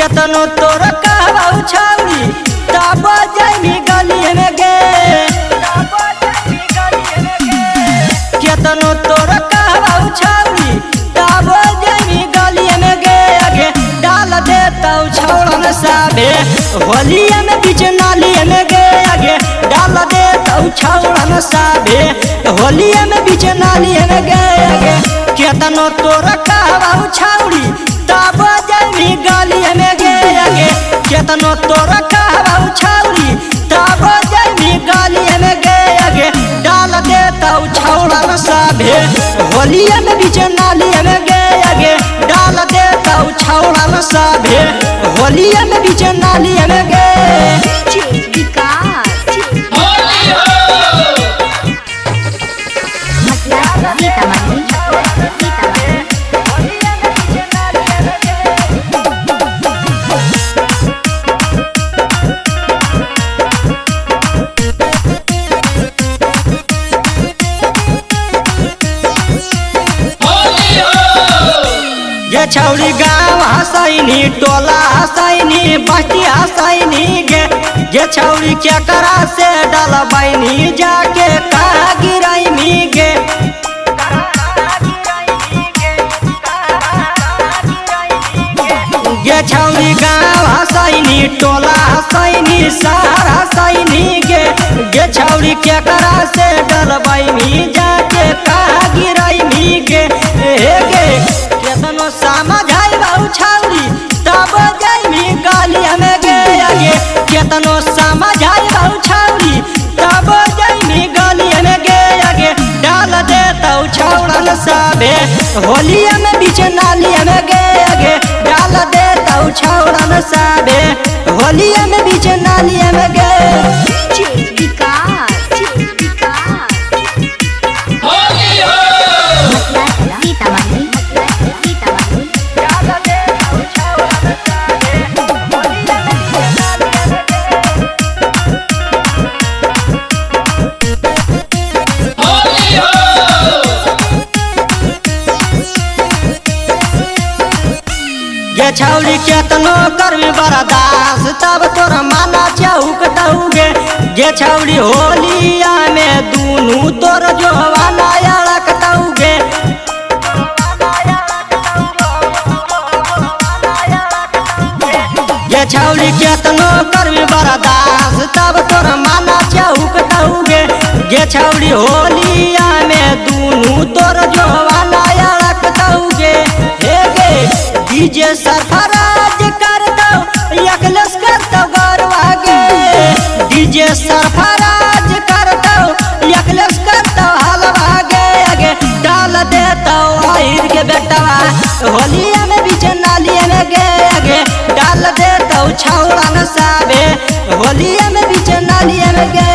केतनो तोरा कहबौ छौरी तब जाइमी गली में गे। केतनो तोरा कहबौ छौरी तब जाइमी गली में गे। आगे डाल देतौ छौड़न साबे होलिया में बीच नाली में गे। आगे डाल देतौ छौड़न साबे होलिया में बीच नाली में गे। आगे केतनो तोरा कहबौ छौरी तब जाइमी गली में गे। आगे केतनो तोरा कहबौ छौरी तब जाइमी गली में गे। आगे डाल देतौ छौड़न साबे होलिया में बीच नाली में गे। आगे डाल देतौ छौड़न साबे होलिया में बीच नाली में गे। गे छौरी गाँव हसैनी टोला हसैनी बस्ती हसैनी गे। गे छौरी क्या करा से डलबैनी जाके कहाँ गिरैनी गे। गे छौरी गाँव हसैनी टोला हसैनी शहर हसैनी गे। गे छौरी क्या करा से डलबैनी जाके कहाँ गिरैनी गे। गे केतनो समझाइबौ छौरी तब जाइमी गली में गे। आगे केतनो समझाइबौ छौरी तब जाइमी गली में गे। आगे डाल देतौ छौड़न साबे होलिया में बीच नाली में गे। आगे डाल देतौ छौड़न साबे होलिया में बीच नाली में गे। गे छौरी केतनो करबी बर्दाश्त तब तोरा माना चौकटौ गे। गे छौरी होलिया में दूनू तोर जोवाना अड़कतौ गे। गे छौरी केतनो करबी बर्दाश्त तब तोरा माना चौकटौ गे। गे छौरी होलिया में दूनू तोर जोवाना अड़कतौ गे। हे गे डीजे सरफराज करतौ अखिलेश करतौ गौरवा गे। डीजे सरफराज करतौ अखिलेश करतौ हलवा गे। आगे डाल देतौ आहिर के बेटवा होलिया में बीच नाली में गे। आगे डाल देतौ छौड़न साबे होलिया में बीच नाली में गे।